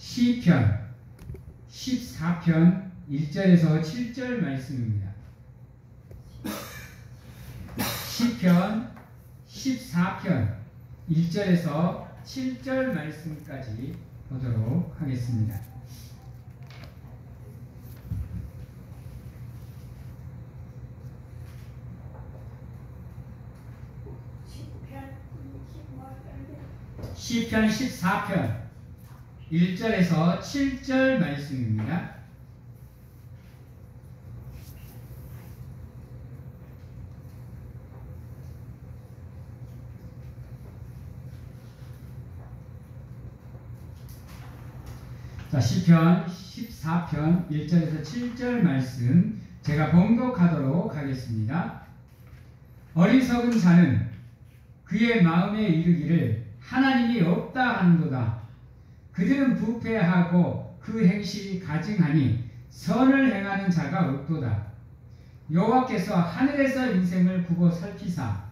시편 14편 1절에서 7절 말씀입니다. 시편 14편 1절에서 7절 말씀까지 보도록 하겠습니다. 시편 14편 1절에서 7절 말씀입니다. 자, 시편 14편 1절에서 7절 말씀 제가 봉독하도록 하겠습니다. 어리석은 자는 그의 마음에 이르기를 하나님이 없다 하는도다. 그들은 부패하고 그 행실이 가증하니 선을 행하는 자가 없도다. 여호와께서 하늘에서 인생을 굽어 살피사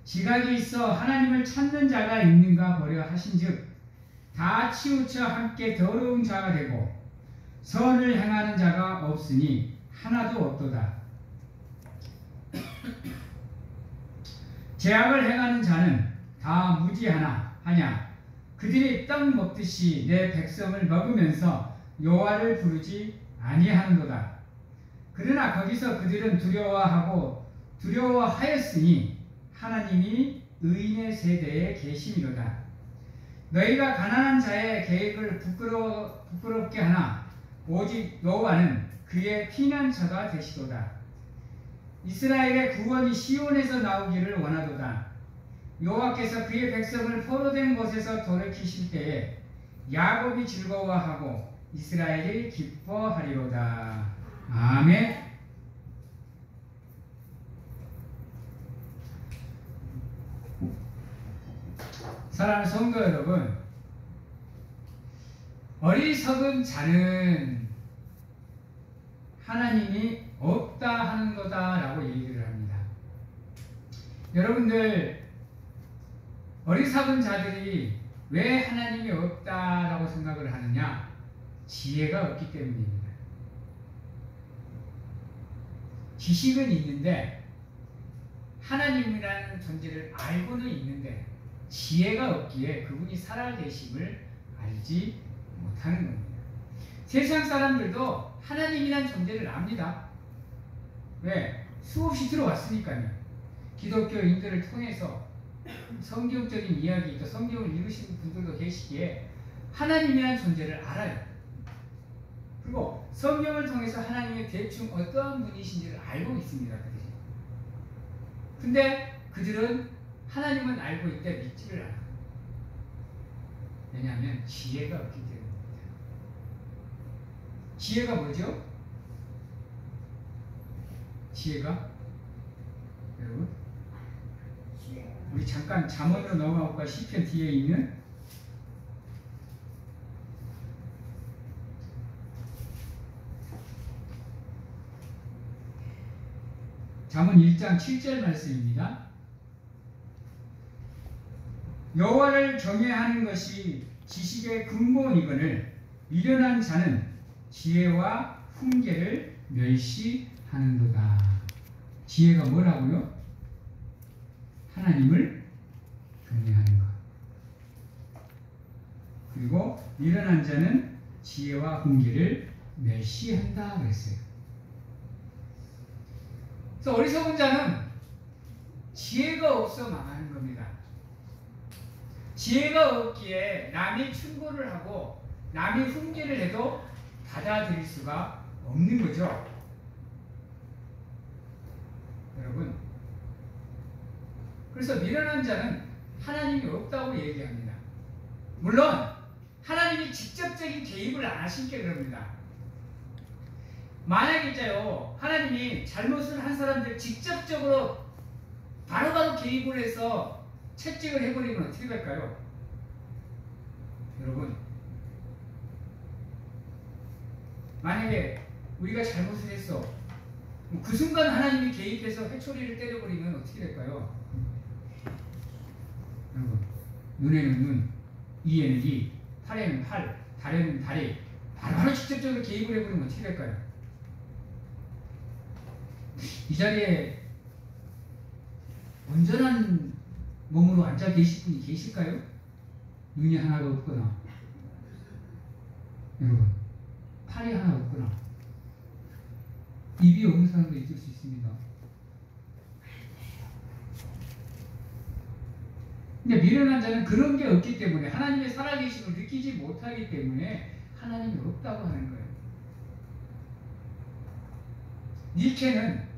지각이 있어 하나님을 찾는 자가 있는가 보려 하신즉 다 치우쳐 함께 더러운 자가 되고 선을 행하는 자가 없으니 하나도 없도다. 죄악을 행하는 자는 다 무지하나 하냐. 그들이 떡 먹듯이 내 백성을 먹으면서 여호와를 부르지 아니하는도다. 그러나 거기서 그들은 두려워하였으니 하나님이 의인의 세대에 계심이로다. 너희가 가난한 자의 계획을 부끄럽게 하나 오직 여호와는 그의 피난처가 되시도다. 이스라엘의 구원이 시온에서 나오기를 원하도다. 여호와께서 그의 백성을 포로된 곳에서 돌이키실 때에 야곱이 즐거워하고 이스라엘이 기뻐하리로다. 아멘. 사랑하는 성도 여러분, 어리석은 자는 하나님이 없다 하는 거다 라고 얘기를 합니다. 여러분들, 어리석은 자들이 왜 하나님이 없다라고 생각을 하느냐? 지혜가 없기 때문입니다. 지식은 있는데 하나님이라는 존재를 알고는 있는데 지혜가 없기에 그분이 살아계심을 알지 못하는 겁니다. 세상 사람들도 하나님이라는 존재를 압니다. 왜? 수없이 들어왔으니까요. 기독교인들을 통해서 성경적인 이야기, 또 성경을 읽으시는 분들도 계시기에 하나님이라는 존재를 알아요. 그리고 성경을 통해서 하나님의 대충 어떤 분이신지를 알고 있습니다. 근데 그들은 하나님은 알고 있되 믿지를 않아요. 왜냐하면 지혜가 없기 때문입니다. 지혜가 뭐죠? 지혜가? 여러분? 우리 잠깐 잠언으로 넘어갈까? 시편 뒤에 있는 잠언 1장 7절 말씀입니다. 여호와를 경외하는 것이 지식의 근본이거늘 미련한 자는 지혜와 훈계를 멸시하는도다. 지혜가 뭐라고요? 하나님을 경외하는 것. 그리고 미련한 자는 지혜와 훈계를 멸시한다 그랬어요. 그래서 어리석은 자는 지혜가 없어 망하는 겁니다. 지혜가 없기에 남이 충고를 하고 남이 훈계를 해도 받아들일 수가 없는 거죠. 여러분, 그래서 미련한 자는 하나님이 없다고 얘기합니다. 물론 하나님이 직접적인 개입을 안 하시니까 그럽니다. 만약이자요, 하나님이 잘못을 한 사람들 직접적으로 바로바로 개입을 해서 채찍을 해버리면 어떻게 될까요? 여러분, 만약에 우리가 잘못을 했어, 그 순간 하나님이 개입해서 회초리를 때려버리면 어떻게 될까요? 여러분, 눈에는 눈, 이에는 이, 팔에는 팔, 다른 달이 바로 직접적으로 개입을 해버리면 어떻게 될까요? 이 자리에 온전한 몸으로 앉아 계실 분이 계실까요? 눈이 하나가 없거나, 여러분, 팔이 하나 없거나, 입이 없는 사람도 있을 수 있습니다. 근데 미련한 자는 그런 게 없기 때문에, 하나님의 살아계심을 느끼지 못하기 때문에 하나님이 없다고 하는 거예요. 니케는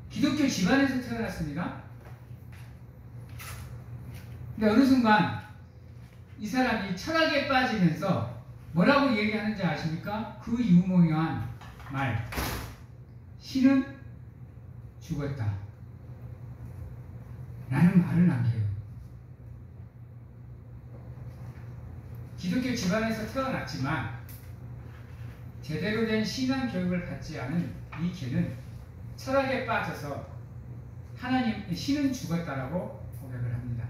기독교 집안에서 태어났습니다. 근데 어느 순간 이 사람이 철학에 빠지면서 뭐라고 얘기하는지 아십니까? 그 유명한 말, 신은 죽었다 라는 말을 남겨요. 기독교 집안에서 태어났지만 제대로 된 신앙 교육을 받지 않은 니케는 철학에 빠져서 신은 죽었다라고 고백을 합니다.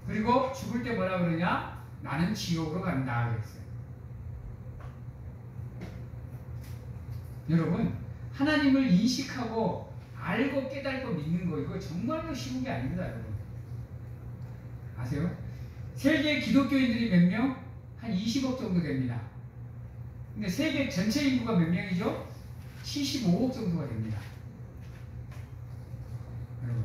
그리고 죽을 때 뭐라 그러냐? 나는 지옥으로 간다 그랬어요. 여러분, 하나님을 인식하고 알고 깨닫고 믿는 거 이거 정말로 쉬운 게 아닙니다. 여러분 아세요? 세계 기독교인들이 몇 명? 한 20억 정도 됩니다. 근데 세계 전체 인구가 몇 명이죠? 75억 정도가 됩니다. 여러분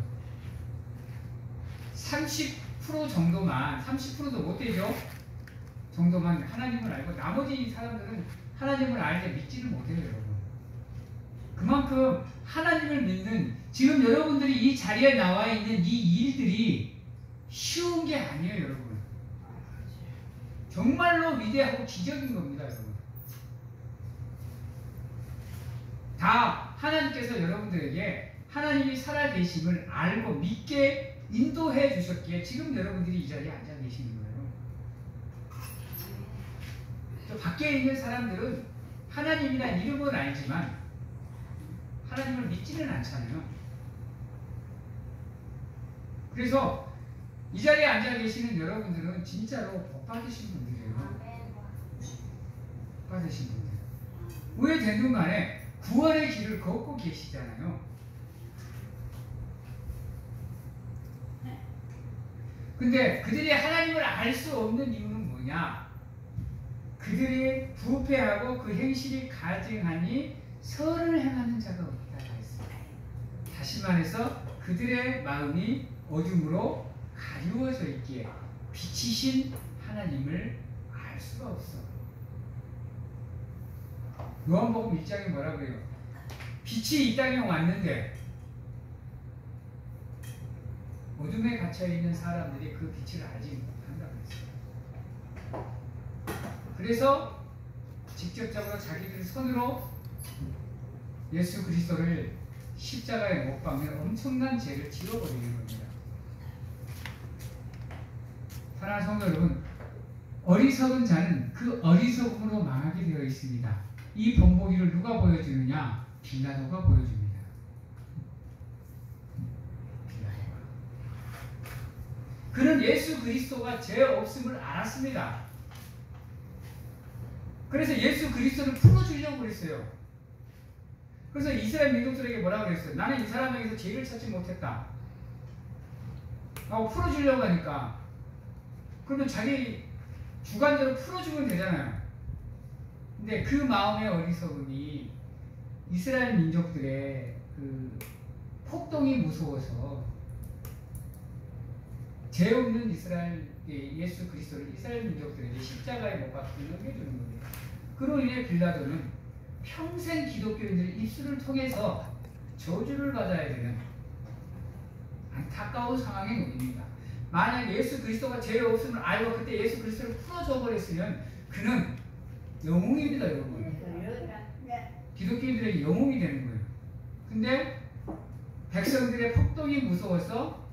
30% 정도만, 30%도 못 되죠? 정도만 하나님을 알고 나머지 사람들은 하나님을 알게 믿지를 못해요. 여러분 그만큼 하나님을 믿는, 지금 여러분들이 이 자리에 나와 있는 이 일들이 쉬운 게 아니에요. 여러분 정말로 위대하고 기적인 겁니다. 여러분 다 하나님께서 여러분들에게 하나님이 살아계심을 알고 믿게 인도해 주셨기에 지금 여러분들이 이 자리에 앉아 계시는 거예요. 저 밖에 있는 사람들은 하나님이란 이름은 알지만 하나님을 믿지는 않잖아요. 그래서 이 자리에 앉아 계시는 여러분들은 진짜로 복 받으신 분들이에요. 복 받으신 분들. 왜 되든 간에 구원의 길을 걷고 계시잖아요. 근데 그들이 하나님을 알 수 없는 이유는 뭐냐? 그들이 부패하고 그 행실이 가증하니 선을 행하는 자가 없다고 했어요. 다시 말해서 그들의 마음이 어둠으로 가리워져 있기에 빛이신 하나님을 알 수가 없어. 요한복음 1장에 뭐라고 해요? 빛이 이 땅에 왔는데 어둠에 갇혀있는 사람들이 그 빛을 알지 못한다고 했어요. 그래서 직접적으로 자기들 손으로 예수 그리스도를 십자가에 못 박는 엄청난 죄를 지워버리는 겁니다. 사랑하는 성도 여러분, 어리석은 자는 그 어리석음으로 망하게 되어 있습니다. 이 본보기를 누가 보여주느냐? 빌라도가 보여줍니다. 빌라도가. 그는 예수 그리스도가 죄 없음을 알았습니다. 그래서 예수 그리스도를 풀어주려고 그랬어요. 그래서 이스라엘 민족들에게 뭐라고 그랬어요? 나는 이 사람에게서 죄를 찾지 못했다 하고 풀어주려고 하니까, 그러면 자기 주관대로 풀어주면 되잖아요. 근데 그 마음의 어리석음이 이스라엘 민족들의 그 폭동이 무서워서 죄 없는 이스라엘 예수 그리스도를 이스라엘 민족들에게 십자가에 못 박혀 넘겨주는 겁니다. 그로 인해 빌라도는 평생 기독교인들의 입술을 통해서 저주를 받아야 되는 안타까운 상황에 놓입니다. 만약 예수 그리스도가 죄 없음을 알고 그때 예수 그리스도를 풀어줘 버렸으면 그는 영웅입니다, 여러분. 기독교인들에게 영웅이 되는 거예요. 근데 백성들의 폭동이 무서워서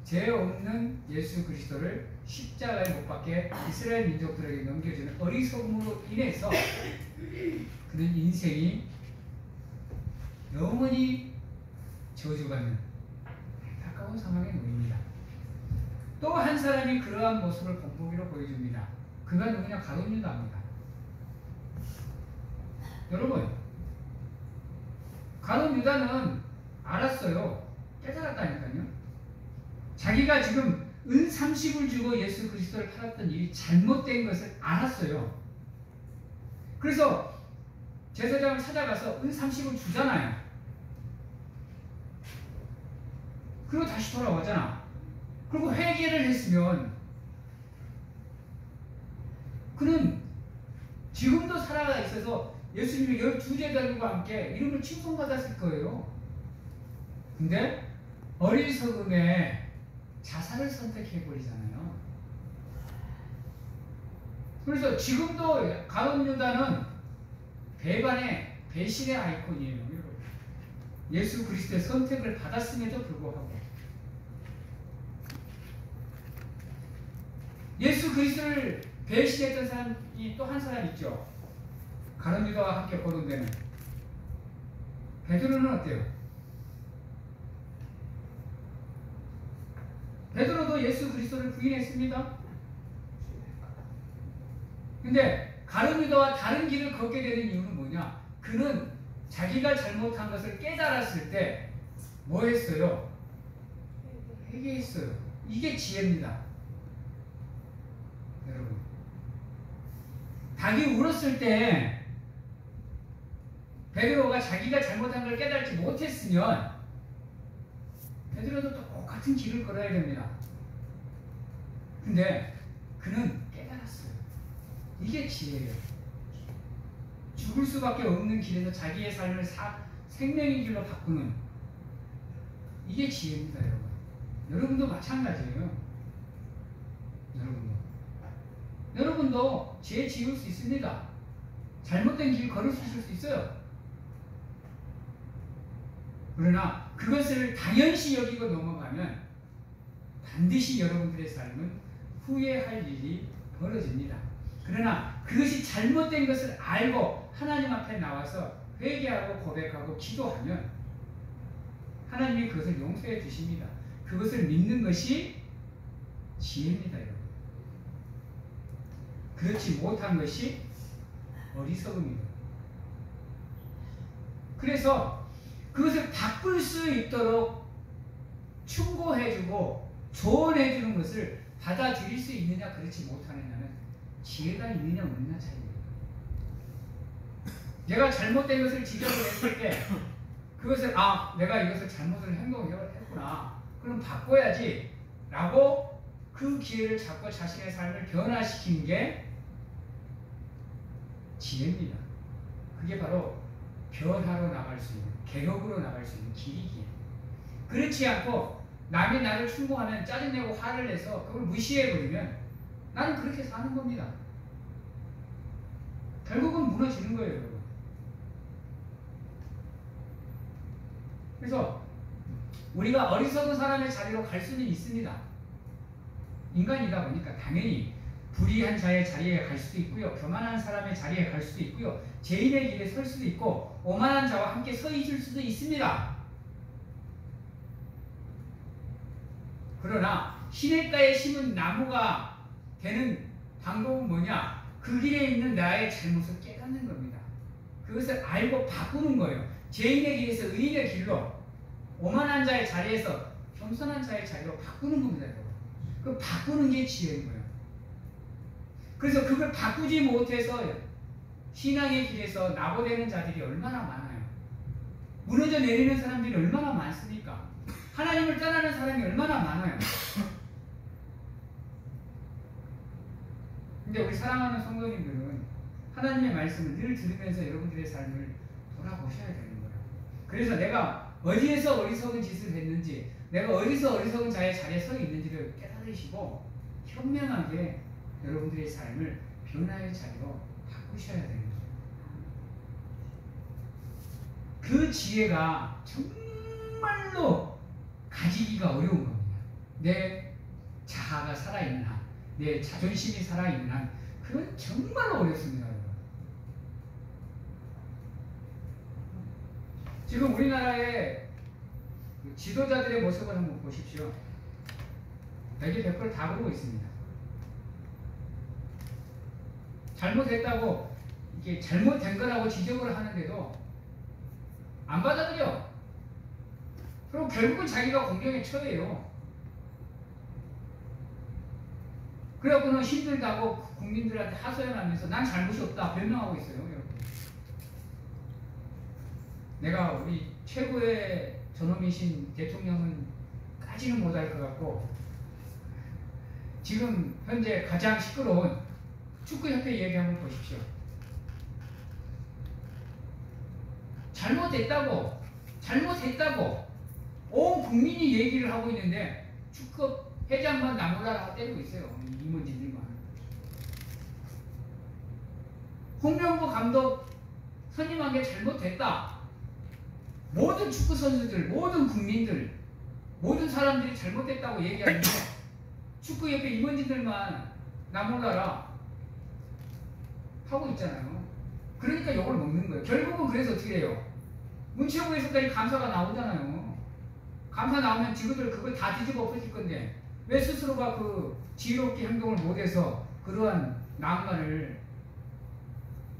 죄 없는 예수 그리스도를 십자가에 못 박게 이스라엘 민족들에게 넘겨주는 어리석음으로 인해서 그는 인생이 영원히 저주받는 안타까운 상황에 놓입니다. 또 한 사람이 그러한 모습을 본보기로 보여줍니다. 그가 누구냐? 가룟 유다입니다. 여러분, 가룟 유다는 알았어요. 깨달았다니까요. 자기가 지금 은 30을 주고 예수 그리스도를 팔았던 일이 잘못된 것을 알았어요. 그래서 제사장을 찾아가서 은 30을 주잖아요. 그리고 다시 돌아오잖아. 그리고 회개를 했으면 그는 지금도 살아가 있어서 예수님의 12제자들과 함께 이름을 칭송받았을 거예요. 근데 어리석음에 자살을 선택해버리잖아요. 그래서 지금도 가룟 유다는 배반의 배신의 아이콘이에요. 여러분. 예수 그리스도의 선택을 받았음에도 불구하고 예수 그리스도를 배신했던 사람이 또 한 사람 있죠. 가룟 유다와 함께 거론되는 베드로는 어때요? 베드로도 예수 그리스도를 부인했습니다. 근데 가룟 유다와 다른 길을 걷게 되는 이유는 뭐냐? 그는 자기가 잘못한 것을 깨달았을 때 뭐 했어요? 회개했어요. 이게 지혜입니다. 여러분, 닭이 울었을 때 베드로가 자기가 잘못한 걸 깨달지 못했으면 베드로도 똑같은 길을 걸어야 됩니다. 근데 그는 깨달았어요. 이게 지혜예요. 죽을 수밖에 없는 길에서 자기의 삶을 생명의 길로 바꾸는 이게 지혜입니다. 여러분. 여러분도 마찬가지예요. 여러분도 죄 지을 수 있습니다. 잘못된 길 걸으실 수 있어요. 그러나 그것을 당연시 여기고 넘어가면 반드시 여러분들의 삶은 후회할 일이 벌어집니다. 그러나 그것이 잘못된 것을 알고 하나님 앞에 나와서 회개하고 고백하고 기도하면 하나님이 그것을 용서해 주십니다. 그것을 믿는 것이 지혜입니다. 여러분. 그렇지 못한 것이 어리석음입니다. 그래서 그것을 바꿀 수 있도록 충고해주고 조언해주는 것을 받아들일 수 있느냐 그렇지 못하느냐는 지혜가 있느냐 없느냐 차이입니다. 내가 잘못된 것을 지적을 했을 때 그것을 내가 이것을 잘못을 행동했구나 그럼 바꿔야지 라고 그 기회를 잡고 자신의 삶을 변화시키는 게 지혜입니다. 그게 바로 변화로 나갈 수 있는, 개혁으로 나갈 수 있는 길이기에. 그렇지 않고 남이 나를 충고하면 짜증내고 화를 내서 그걸 무시해버리면 나는 그렇게 사는 겁니다. 결국은 무너지는 거예요. 여러분. 그래서 우리가 어리석은 사람의 자리로 갈 수는 있습니다. 인간이다 보니까 당연히 불의한 자의 자리에 갈 수도 있고요. 교만한 사람의 자리에 갈 수도 있고요. 죄인의 길에 설 수도 있고 오만한 자와 함께 서 있을 수도 있습니다. 그러나 시냇가에 심은 나무가 되는 방법은 뭐냐? 그 길에 있는 나의 잘못을 깨닫는 겁니다. 그것을 알고 바꾸는 거예요. 죄인의 길에서 의인의 길로 오만한 자의 자리에서 겸손한 자의 자리로 바꾸는 겁니다. 그 바꾸는 게 지혜인 거예요. 그래서 그걸 바꾸지 못해서 신앙의 길에서 나고되는 자들이 얼마나 많아요. 무너져 내리는 사람들이 얼마나 많습니까? 하나님을 떠나는 사람이 얼마나 많아요. 근데 우리 사랑하는 성도님들은 하나님의 말씀을 늘 들으면서 여러분들의 삶을 돌아보셔야 되는 거예요. 그래서 내가 어디에서 어리석은 짓을 했는지, 내가 어디서 어리석은 자의 자리에 서 있는지를 깨달으시고 현명하게 여러분들의 삶을 변화의 자리로 바꾸셔야 되는 거예요. 그 지혜가 정말로 가지기가 어려운 겁니다. 내 자아가 살아있는 한, 내 자존심이 살아있는 한, 그건 정말로 어렵습니다. 지금 우리나라의 지도자들의 모습을 한번 보십시오. 100에 100% 다 그러고 있습니다. 잘못했다고 이게 잘못된 거라고 지적을 하는데도 안 받아들여. 그럼 결국은 자기가 공경에 처해요. 그래갖고는 힘들다고 국민들한테 하소연하면서 난 잘못이 없다 변명하고 있어요. 여러분. 내가 우리 최고의 존엄이신 대통령은 까지는 못할 것 같고 지금 현재 가장 시끄러운 축구협회 얘기 한번 보십시오. 잘못했다고 온 국민이 얘기를 하고 있는데 축구 회장만 나몰라라 때리고 있어요. 임원진들만. 홍명보 감독 선임한 게 잘못됐다. 모든 축구 선수들, 모든 국민들, 모든 사람들이 잘못됐다고 얘기하는데 축구협회 임원진들만 나몰라라 하고 있잖아요. 그러니까 욕을 먹는 거예요. 결국은 그래서 어떻게 해요? 문체부에서까지 감사가 나오잖아요. 감사 나오면 지구들 그걸 다 뒤집어 엎어질 건데 왜 스스로가 그 지혜롭게 행동을 못해서 그러한 난관을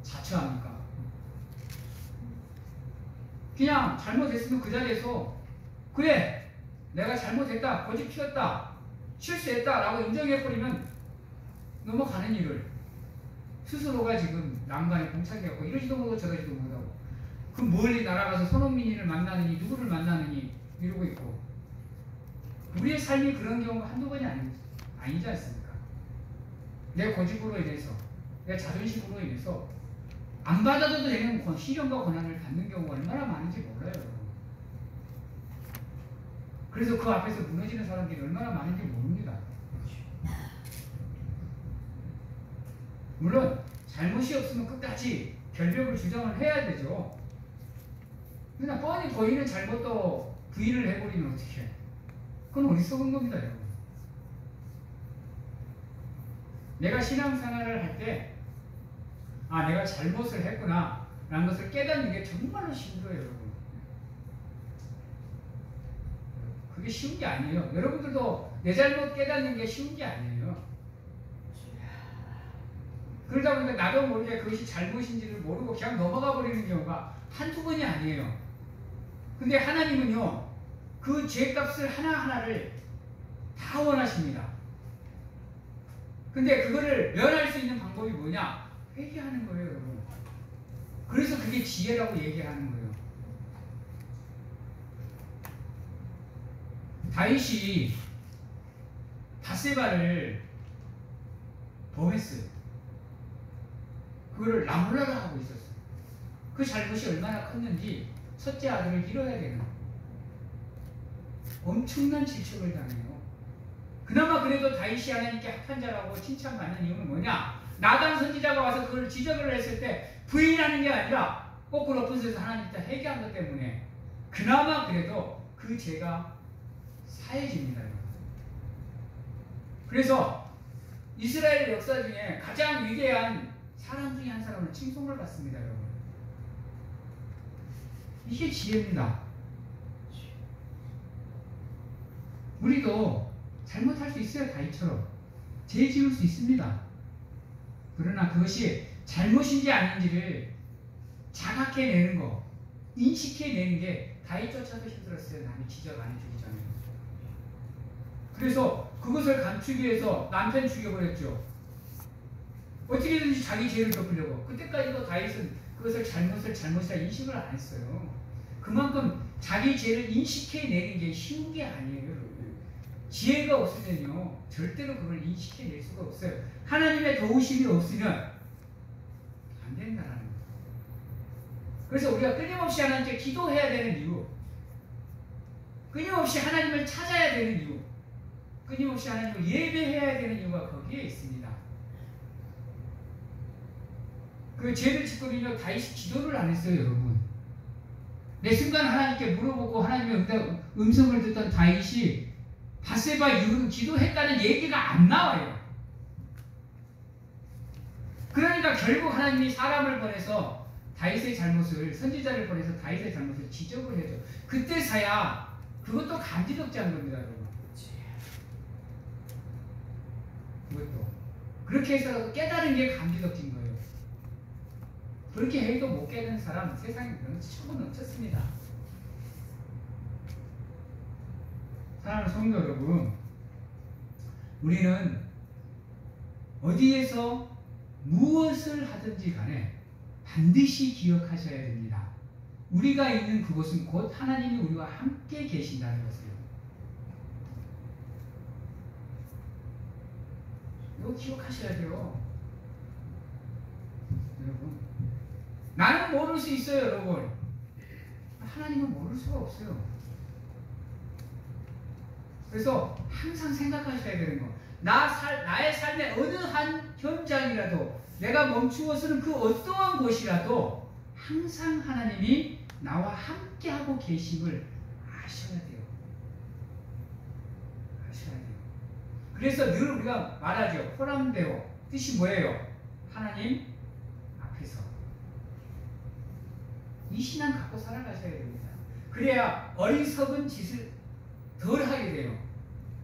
자처합니까? 그냥 잘못했으면 그 자리에서 그래 내가 잘못했다 고집 피웠다 실수했다 라고 인정해버리면 넘어가는 일을 스스로가 지금 난관에 봉착해갖고 이러지도 못하고 저러지도 못하고 그 멀리 날아가서 손흥민이를 만나느니 누구를 만나느니 이러고 있고 우리의 삶이 그런 경우가 한두 번이 아니지 않습니까? 내 고집으로 인해서 내 자존심으로 인해서 안 받아도 되는 시련과 고난을 받는 경우가 얼마나 많은지 몰라요. 그래서 그 앞에서 무너지는 사람들이 얼마나 많은지 모릅니다. 물론 잘못이 없으면 끝까지 결벽을 주장을 해야 되죠. 그냥 뻔히 보이는 잘못도 부인을 해버리면 어떻게 해? 그건 어리석은 겁니다. 여러분. 내가 신앙생활을 할 때 아 내가 잘못을 했구나 라는 것을 깨닫는 게 정말로 힘들어요. 여러분. 그게 쉬운 게 아니에요. 여러분들도 내 잘못 깨닫는 게 쉬운 게 아니에요. 그러다 보니까 나도 모르게 그것이 잘못인지를 모르고 그냥 넘어가 버리는 경우가 한두 번이 아니에요. 근데 하나님은요 그 죄값을 하나하나를 다 원하십니다. 근데 그거를 면할 수 있는 방법이 뭐냐? 회개하는 거예요, 여러분. 그래서 그게 지혜라고 얘기하는 거예요. 다윗이 밧세바를 범했어요. 그거를 나몰라라 하고 있었어요. 그 잘못이 얼마나 컸는지 첫째 아들을 잃어야 되는 엄청난 질책을 당해요. 그나마 그래도 다윗이 하나님께 합한 자라고 칭찬받는 이유는 뭐냐? 나단 선지자가 와서 그걸 지적을 했을 때 부인하는 게 아니라 거꾸로 엎어져서 하나님께 회개한 것 때문에 그나마 그래도 그 죄가 사해집니다. 그래서 이스라엘 역사 중에 가장 위대한 사람 중에 한 사람을 칭송을 받습니다. 여러분. 이게 지혜입니다. 우리도 잘못할 수 있어요. 다윗처럼 죄 지을 수 있습니다. 그러나 그것이 잘못인지 아닌지를 자각해내는 거, 인식해내는 게 다윗조차도 힘들었어요. 남이 지적 안 해주기 전에. 그래서 그것을 감추기 위해서 남편 죽여버렸죠. 어떻게든지 자기 죄를 덮으려고. 그때까지도 다윗은 그것을 잘못이라 인식을 안 했어요. 그만큼 자기 죄를 인식해내는 게 쉬운 게 아니에요. 지혜가 없으면요 절대로 그걸 인식해낼 수가 없어요. 하나님의 도우심이 없으면 안 된다는 거예요. 그래서 우리가 끊임없이 하나님께 기도해야 되는 이유, 끊임없이 하나님을 찾아야 되는 이유, 끊임없이 하나님을 예배해야 되는 이유가 거기에 있습니다. 그 죄를 짓거리며 다윗이 기도를 안 했어요. 여러분. 매 순간 하나님께 물어보고 하나님의 음성을 듣던 다윗이 밧세바 이후로 기도했다는 얘기가 안 나와요. 그러니까 결국 하나님이 사람을 보내서 다윗의 잘못을, 선지자를 보내서 다윗의 잘못을 지적을 해줘. 그때서야 그것도 감지덕지한 겁니다. 여러분. 그것도. 그렇게 해서라도 깨달은 게 감지덕진 거예요. 그렇게 해도 못 깨는 사람 세상에 넘치고 넘쳤습니다. 사랑하는 성도 여러분, 우리는 어디에서 무엇을 하든지 간에 반드시 기억하셔야 됩니다. 우리가 있는 그곳은 곧 하나님이 우리와 함께 계신다는 것을요. 이거 기억하셔야 돼요. 여러분, 나는 모를 수 있어요, 여러분. 하나님은 모를 수가 없어요. 그래서 항상 생각하셔야 되는 거. 나의 삶의 어느 한 현장이라도 내가 멈추어서는 그 어떠한 곳이라도 항상 하나님이 나와 함께하고 계심을 아셔야 돼요. 아셔야 돼요. 그래서 늘 우리가 말하죠. 호람데오. 뜻이 뭐예요? 하나님 앞에서. 이 신앙 갖고 살아가셔야 됩니다. 그래야 어리석은 짓을 덜 하게 돼요.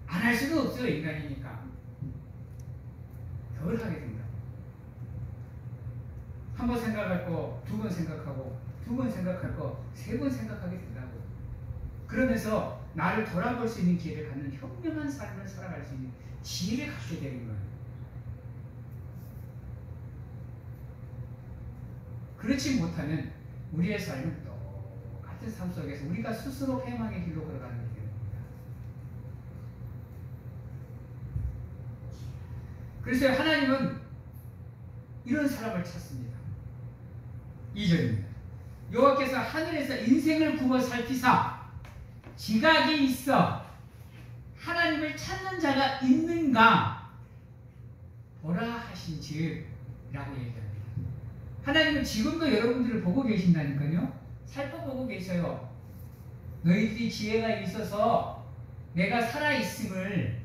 안 할 수는 없어요. 인간이니까. 덜 하게 됩니다. 한 번 생각할 거 두 번 생각하고, 두 번 생각할 거 세 번 생각하게 된다고. 그러면서 나를 돌아볼 수 있는 기회를 갖는 현명한 삶을 살아갈 수 있는 지혜를 갖게 되는 거예요. 그렇지 못하면 우리의 삶은 똑같은 삶 속에서 우리가 스스로 패망의 길로 걸어가는 게 됩니다. 그래서 하나님은 이런 사람을 찾습니다. 2절입니다. 여호와께서 하늘에서 인생을 굽어 살피사 지각이 있어 하나님을 찾는 자가 있는가 보라 하신즉 라고 얘기합니다. 하나님은 지금도 여러분들을 보고 계신다니까요. 살펴보고 계셔요. 너희들이 지혜가 있어서 내가 살아있음을,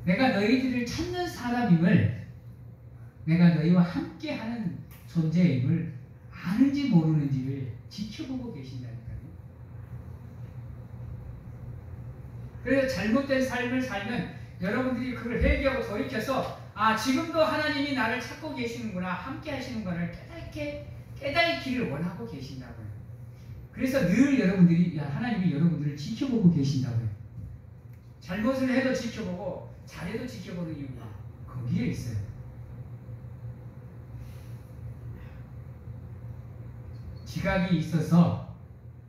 내가 너희들을 찾는 사람임을, 내가 너희와 함께하는 존재임을 아는지 모르는지를 지켜보고 계신다니까요. 그래서 잘못된 삶을 살면 여러분들이 그걸 회개하고 돌이켜서 지금도 하나님이 나를 찾고 계시는구나, 함께 하시는구나를 깨닫기를 원하고 계신다고요. 그래서 늘 여러분들이 하나님이 여러분들을 지켜보고 계신다고요. 잘못을 해도 지켜보고 잘해도 지켜보는 이유가 거기에 있어요. 지각이 있어서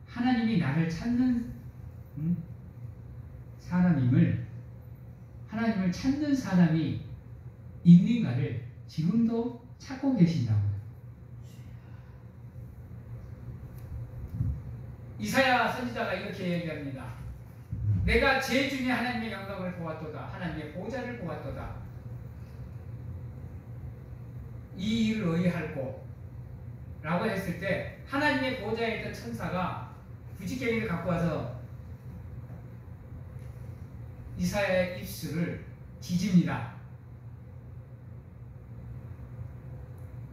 하나님이 나를 찾는 사람임을, 하나님을 찾는 사람이 있는가를 지금도 찾고 계신다고요. 이사야 선지자가 이렇게 얘기합니다. 내가 제 중에 하나님의 영광을 보았도다. 하나님의 보좌를 보았도다. 이 일을 의할꼬 라고 했을 때 하나님의 보좌에 있던 천사가 부지깽이를 갖고 와서 이사야의 입술을 뒤집니다.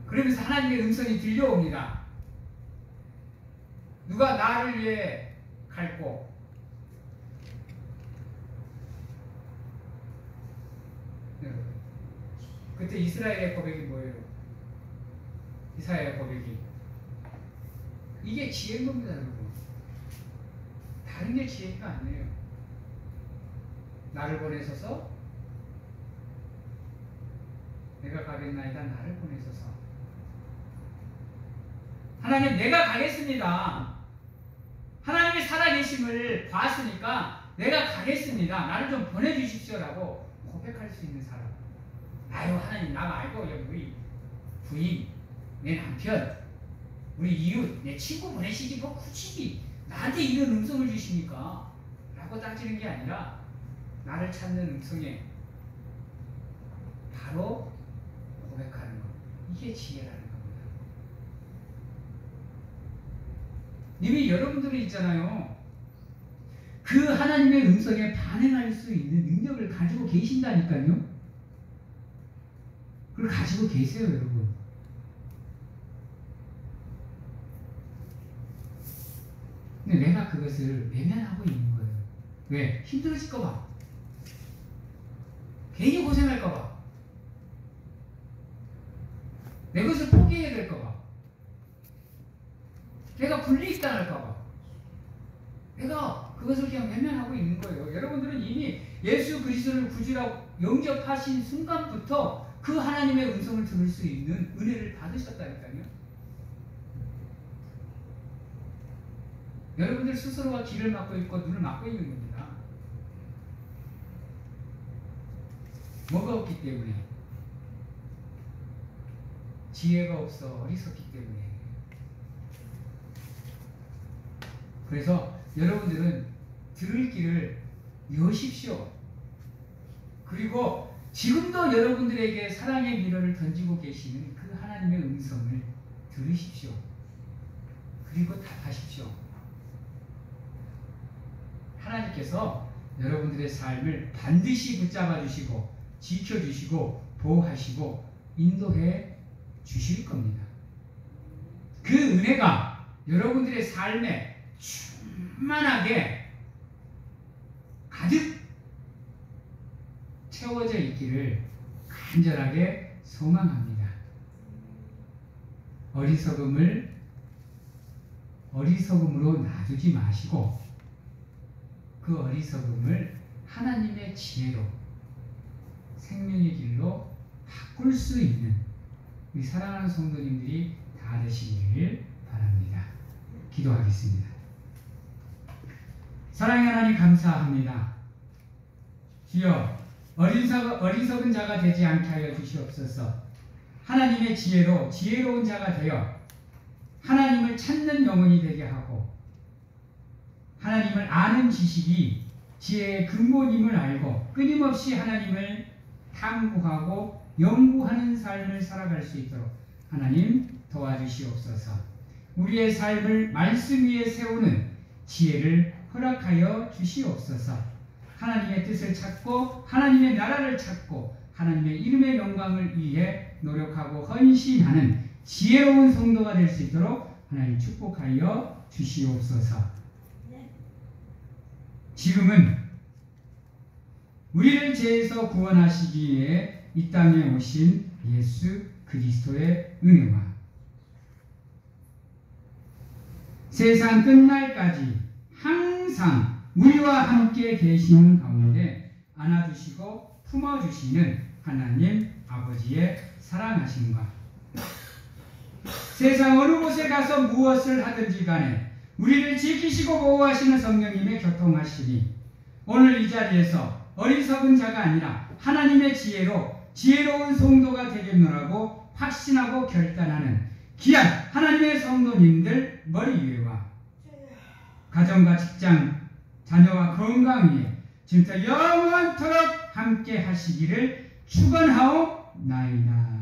그러면서 하나님의 음성이 들려옵니다. 누가 나를 위해 갈꼬? 그때 이스라엘의 고백이 뭐예요? 이사야의 고백이 이게 지혜인 겁니다, 여러분. 다른 게 지혜가 아니에요. 나를 보내소서, 내가 가겠나이다. 나를 보내소서. 하나님, 내가 가겠습니다. 하나님이 살아계심을 봤으니까 내가 가겠습니다. 나를 좀 보내주십시오라고 고백할 수 있는 사람. 아유, 하나님, 나 말고 여기 우리 부인, 내 남편, 우리 이웃, 내 친구 보내시지 뭐 굳이 나한테 이런 음성을 주십니까? 라고 따지는 게 아니라 나를 찾는 음성에 바로 고백하는 것. 이게 지혜라는 겁니다. 이미 여러분들이 있잖아요. 그 하나님의 음성에 반응할 수 있는 능력을 가지고 계신다니까요. 그걸 가지고 계세요, 여러분. 근데 내가 그것을 외면하고 있는 거예요. 왜? 힘들어질까 봐. 괜히 고생할까봐, 내 것을 포기해야 될까봐, 내가 불이익당할까봐, 내가 그것을 그냥 외면하고 있는 거예요. 여러분들은 이미 예수 그리스도를 구주라고 영접하신 순간부터 그 하나님의 음성을 들을 수 있는 은혜를 받으셨다니까요. 여러분들 스스로가 귀를 막고 있고 눈을 막고 있는 겁니다. 뭐가 없기 때문에? 지혜가 없어, 어리석기 때문에. 그래서 여러분들은 들을 길을 여십시오. 그리고 지금도 여러분들에게 사랑의 미러를 던지고 계시는 그 하나님의 음성을 들으십시오. 그리고 답하십시오. 하나님께서 여러분들의 삶을 반드시 붙잡아 주시고 지켜주시고 보호하시고 인도해 주실 겁니다. 그 은혜가 여러분들의 삶에 충만하게 가득 채워져 있기를 간절하게 소망합니다. 어리석음으로 놔두지 마시고 그 어리석음을 하나님의 지혜로 생명의 길로 바꿀 수 있는 우리 사랑하는 성도님들이 다 되시기를 바랍니다. 기도하겠습니다. 사랑의 하나님 감사합니다. 주여, 어리석은 자가 되지 않게 하여 주시옵소서. 하나님의 지혜로 지혜로운 자가 되어 하나님을 찾는 영혼이 되게 하고 하나님을 아는 지식이 지혜의 근본임을 알고 끊임없이 하나님을 탐구하고 연구하는 삶을 살아갈 수 있도록 하나님 도와주시옵소서. 우리의 삶을 말씀 위에 세우는 지혜를 허락하여 주시옵소서. 하나님의 뜻을 찾고 하나님의 나라를 찾고 하나님의 이름의 영광을 위해 노력하고 헌신하는 지혜로운 성도가 될 수 있도록 하나님 축복하여 주시옵소서. 지금은 우리를 죄에서 구원하시기 위해 이 땅에 오신 예수 그리스도의 은혜와 세상 끝날까지 항상 우리와 함께 계시는 가운데 안아주시고 품어주시는 하나님 아버지의 사랑하심과 세상 어느 곳에 가서 무엇을 하든지 간에 우리를 지키시고 보호하시는 성령님의 교통하심이 오늘 이 자리에서 어리석은 자가 아니라 하나님의 지혜로 지혜로운 성도가 되겠노라고 확신하고 결단하는 귀한 하나님의 성도님들 머리 위에와 가정과 직장, 자녀와 건강 위에 진짜 영원토록 함께 하시기를 축원하옵나이다.